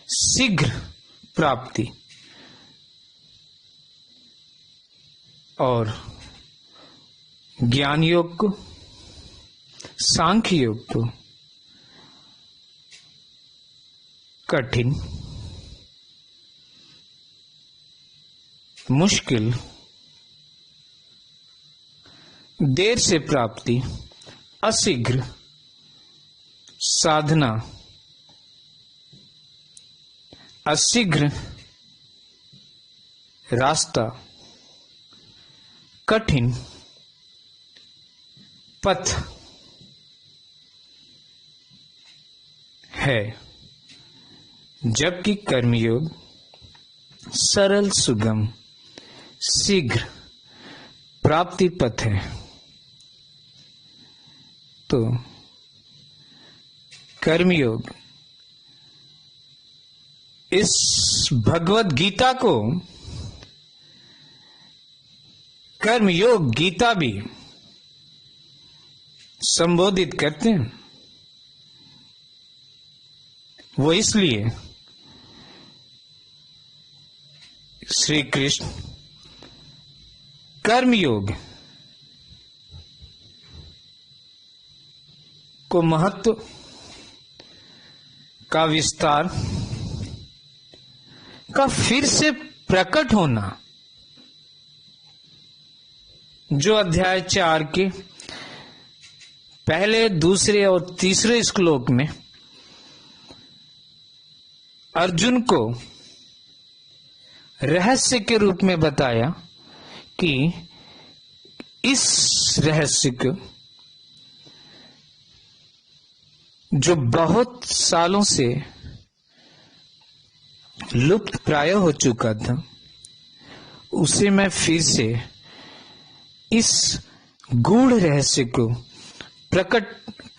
शीघ्र प्राप्ति और ज्ञान योग को, सांख्य योग को कठिन, मुश्किल, देर से प्राप्ति, अशीघ्र, साधना, अशीघ्र रास्ता, कठिन पथ है, जबकि कर्मयोग सरल, सुगम, शीघ्र प्राप्ति पथ है। तो कर्मयोग इस भगवत गीता को कर्मयोग गीता भी संबोधित करते हैं। वो इसलिए श्री कृष्ण कर्मयोग को महत्व का विस्तार का फिर से प्रकट होना, जो अध्याय 4 के पहले, दूसरे और तीसरे श्लोक में अर्जुन को रहस्य के रूप में बताया कि इस रहस्य को जो बहुत सालों से लुप्त प्राय हो चुका था, उसे मैं फिर से इस गूढ़ रहस्य को प्रकट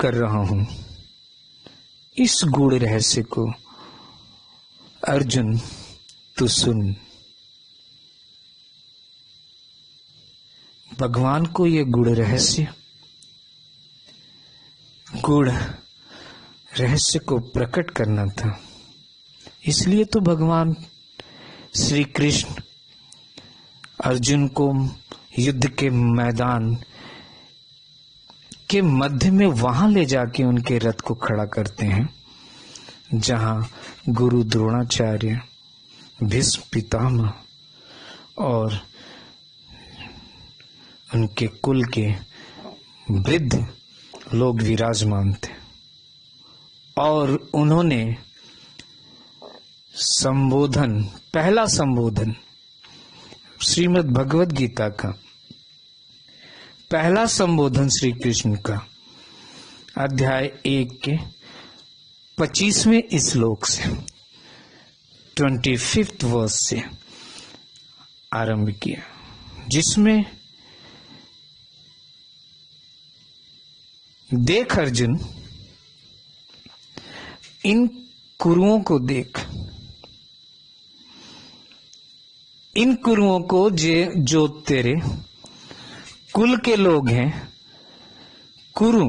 कर रहा हूं। इस गूढ़ रहस्य को अर्जुन तू सुन। भगवान को यह गूढ़ रहस्य को प्रकट करना था। इसलिए तो भगवान श्री कृष्ण अर्जुन को युद्ध के मैदान के मध्य में वहां ले जाके उनके रथ को खड़ा करते हैं, जहां गुरु द्रोणाचार्य, भीष्म पितामह और उनके कुल के वृद्ध लोग विराजमान थे। और उन्होंने संबोधन, पहला संबोधन श्रीमद् भगवद गीता का पहला संबोधन श्री कृष्ण का अध्याय 1 के 25वें श्लोक से 25th वर्स से आरंभ किया, जिसमें देख अर्जुन, इन कुरुओं को देख, इन कुरुओं को जो तेरे कुल के लोग हैं। कुरु,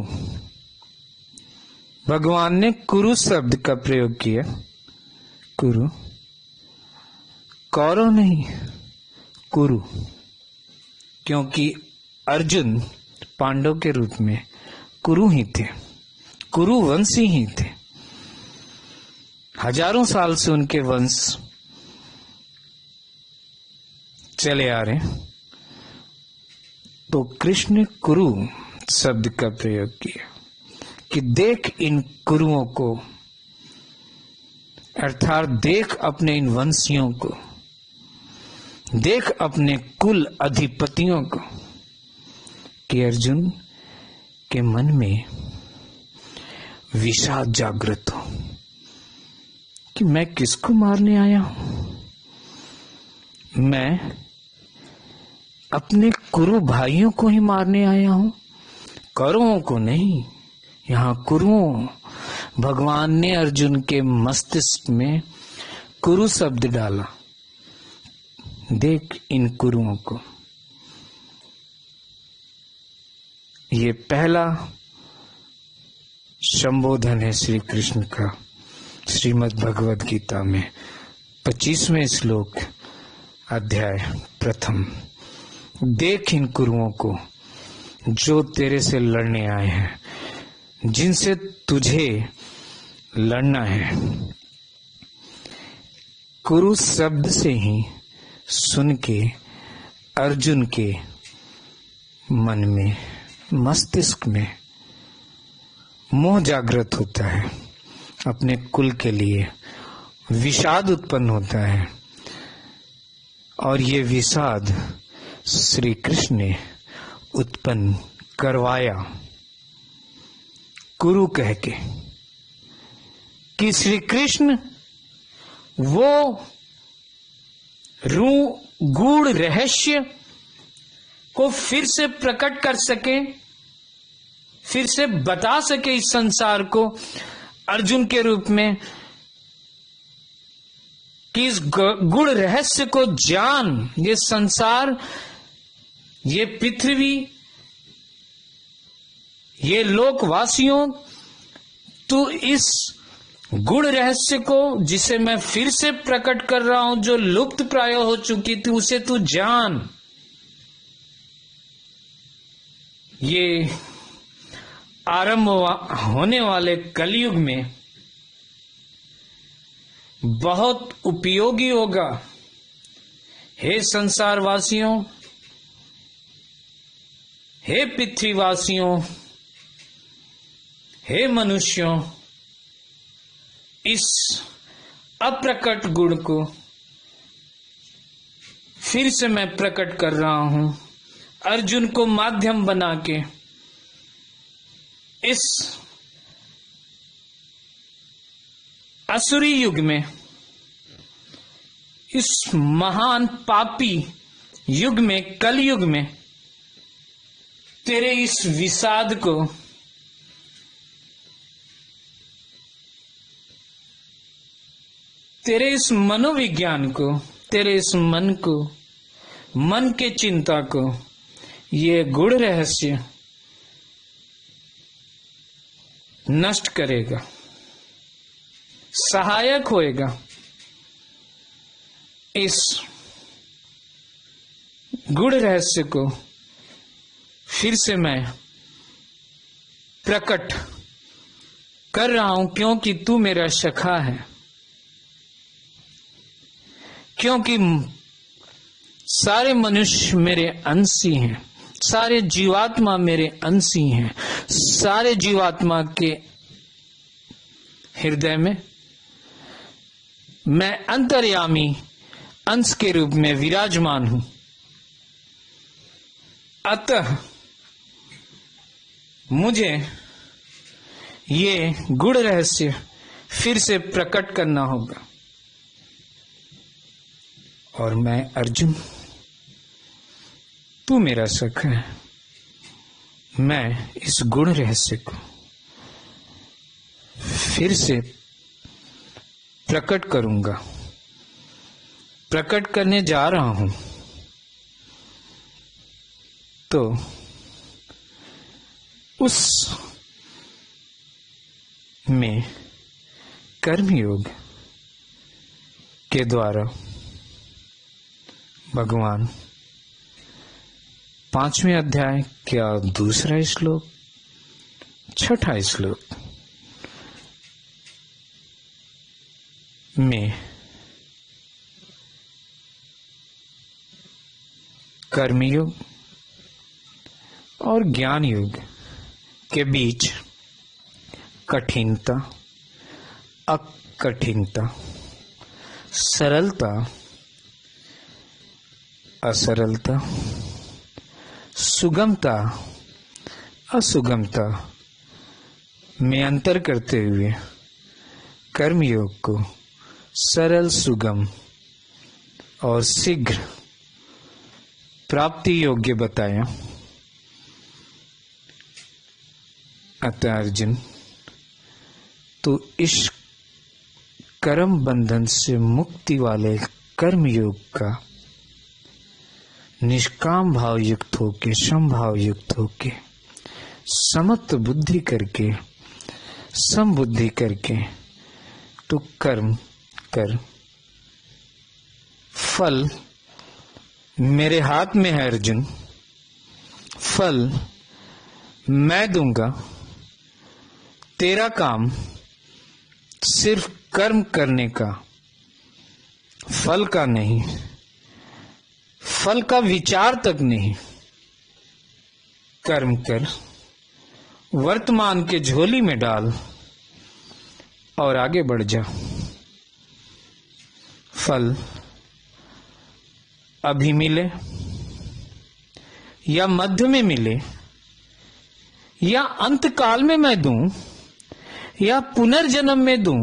भगवान ने कुरु शब्द का प्रयोग किया। कुरु, कौरव नहीं, कुरु, क्योंकि अर्जुन पांडव के रूप में कुरु ही थे, कुरु वंशी ही थे। हजारों साल से उनके वंश चले आ रहे। तो कृष्ण ने कुरु शब्द का प्रयोग किया कि देख इन कुरुओं को, अर्थात देख अपने इन वंशियों को, देख अपने कुल अधिपतियों को, कि अर्जुन के मन में विषाद जागृत हो कि मैं किसको मारने आया हूं। मैं अपने कुरु भाइयों को ही मारने आया हूं, कौरवों को नहीं। यहां कुरुओं, भगवान ने अर्जुन के मस्तिष्क में कुरु शब्द डाला। देख इन कुरुओं को। ये पहला संबोधन है श्री कृष्ण का श्रीमद् भगवद गीता में 25वें श्लोक, अध्याय प्रथम। देख इन कुरुओं को जो तेरे से लड़ने आए हैं, जिनसे तुझे लड़ना है। कुरु शब्द से ही सुन के अर्जुन के मन में, मस्तिष्क में मोह जागृत होता है, अपने कुल के लिए विषाद उत्पन्न होता है। और ये विषाद श्री कृष्ण ने उत्पन्न करवाया कुरु कह के, कि श्री कृष्ण वो गूढ़ रहस्य को फिर से प्रकट कर सके, फिर से बता सके इस संसार को अर्जुन के रूप में, कि इस गूढ़ रहस्य को जान। ये संसार, ये पृथ्वी, ये लोकवासियों, तू इस गूढ़ रहस्य को, जिसे मैं फिर से प्रकट कर रहा हूं, जो लुप्त प्राय हो चुकी थी, उसे तू जान। ये आरंभ होने वाले कलयुग में बहुत उपयोगी होगा। हे संसारवासियों, हे पृथ्वीवासियों, हे मनुष्यों, इस अप्रकट गुण को फिर से मैं प्रकट कर रहा हूं, अर्जुन को माध्यम बना के। इस असुरी युग में, इस महान पापी युग में, कलयुग में, तेरे इस विषाद को, तेरे इस मनोविज्ञान को, तेरे इस मन को, मन के चिंता को, ये गूढ़ रहस्य नष्ट करेगा, सहायक होएगा। इस गूढ़ रहस्य को फिर से मैं प्रकट कर रहा हूं, क्योंकि तू मेरा सखा है, क्योंकि सारे मनुष्य मेरे अंशी हैं, सारे जीवात्मा मेरे अंशी हैं, सारे जीवात्मा के हृदय में मैं अंतर्यामी अंश के रूप में विराजमान हूं। अतः मुझे ये गूढ़ रहस्य फिर से प्रकट करना होगा। और मैं अर्जुन, तू मेरा सखा है, मैं इस गूढ़ रहस्य को फिर से प्रकट करूंगा, प्रकट करने जा रहा हूं। तो उस में कर्मयोग के द्वारा भगवान 5वें अध्याय क्या दूसरा श्लोक, 6ठा श्लोक में कर्मयोग और ज्ञान योग के बीच कठिनता, अकठिनता, सरलता, असरलता, सुगमता, असुगमता में अंतर करते हुए कर्मयोग को सरल, सुगम और शीघ्र प्राप्ति योग्य बताया। अतः अर्जुन, तो इस कर्म बंधन से मुक्ति वाले कर्म योग का निष्काम भाव युक्त होके, समभाव युक्त होके, समत्व बुद्धि करके, समबुद्धि करके तू कर्म कर। फल मेरे हाथ में है अर्जुन, फल मैं दूंगा। तेरा काम सिर्फ कर्म करने का, फल का नहीं, फल का विचार तक नहीं। कर्म कर, वर्तमान के झोली में डाल और आगे बढ़ जा। फल अभी मिले या मध्य में मिले या अंत काल में मैं दूं या पुनर्जन्म में दूं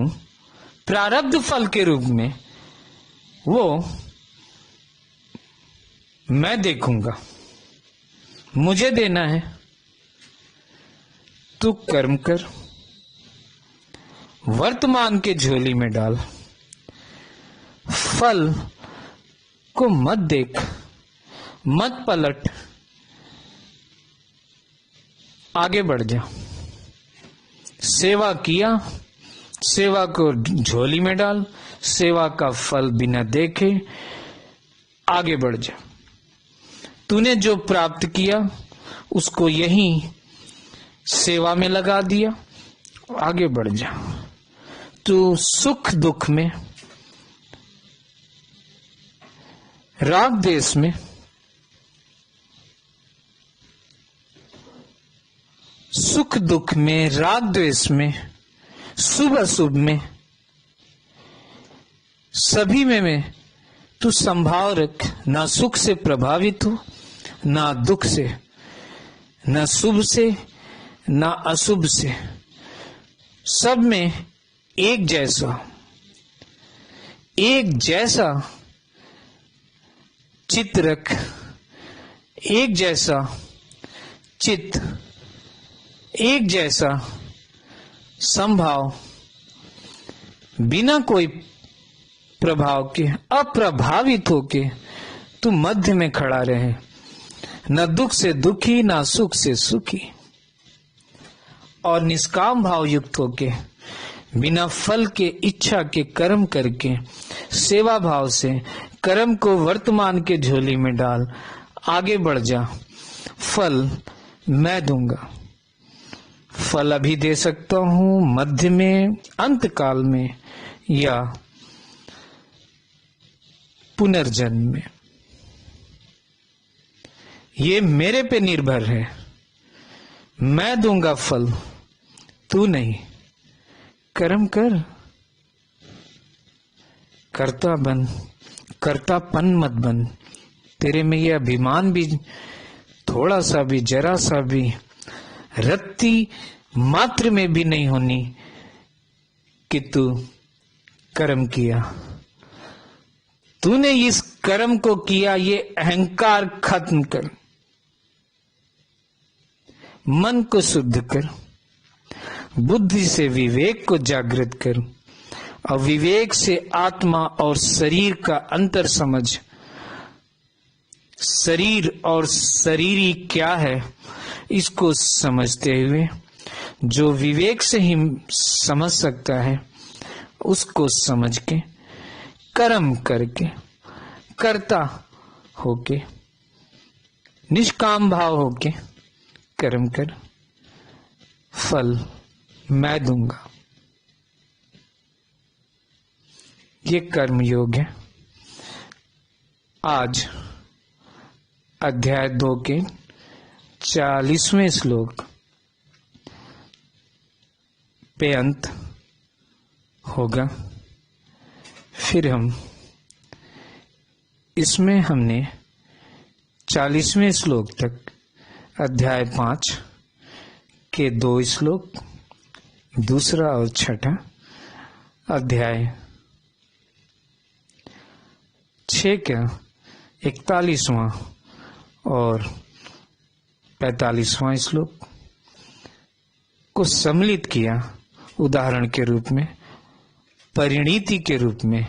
प्रारब्ध फल के रूप में, वो मैं देखूंगा, मुझे देना है। तू कर्म कर, वर्तमान के झोली में डाल, फल को मत देख, मत पलट, आगे बढ़ जा। सेवा किया, सेवा को झोली में डाल, सेवा का फल बिना देखे आगे बढ़ जा। तूने जो प्राप्त किया उसको यहीं सेवा में लगा दिया, आगे बढ़ जा। तू सुख दुख में, राग द्वेष में, सुख दुख में, राग द्वेष में, शुभ अशुभ में, सभी में तू संभाव रख। ना सुख से प्रभावित हो, ना दुख से, ना शुभ से, ना अशुभ से, सब में एक जैसा, एक जैसा चित्त रख, एक जैसा चित्त, एक जैसा संभाव, बिना कोई प्रभाव के, अप्रभावित होके तू मध्य में खड़ा रहे। न दुख से दुखी, ना सुख से सुखी, और निष्काम भाव युक्त होके बिना फल के इच्छा के कर्म करके सेवा भाव से कर्म को वर्तमान के झोली में डाल, आगे बढ़ जा। फल मैं दूंगा, फल अभी दे सकता हूं, मध्य में, अंत काल में या पुनर्जन्म में। ये मेरे पे निर्भर है, मैं दूंगा फल, तू नहीं। कर्म कर, कर्ता बन, कर्तापन मत बन। तेरे में ये अभिमान भी थोड़ा सा भी, जरा सा भी, रत्ती मात्र में भी नहीं होनी कि तू कर्म किया। तूने इस कर्म को किया, ये अहंकार खत्म कर, मन को शुद्ध कर, बुद्धि से विवेक को जागृत कर, और विवेक से आत्मा और शरीर का अंतर समझ। शरीर और शरीरी क्या है इसको समझते हुए, जो विवेक से ही समझ सकता है उसको समझ के, कर्म करके, कर्ता होके, निष्काम भाव होके कर्म कर। फल मैं दूंगा। ये कर्म योग है। आज अध्याय 2 के 40वें श्लोक पे अंत होगा। फिर हम इसमें हमने 40वें श्लोक तक अध्याय 5 के 2 श्लोक, दूसरा और छठा, अध्याय 6 का 41वां और 45वां श्लोक को सम्मिलित किया, उदाहरण के रूप में, परिणीति के रूप में,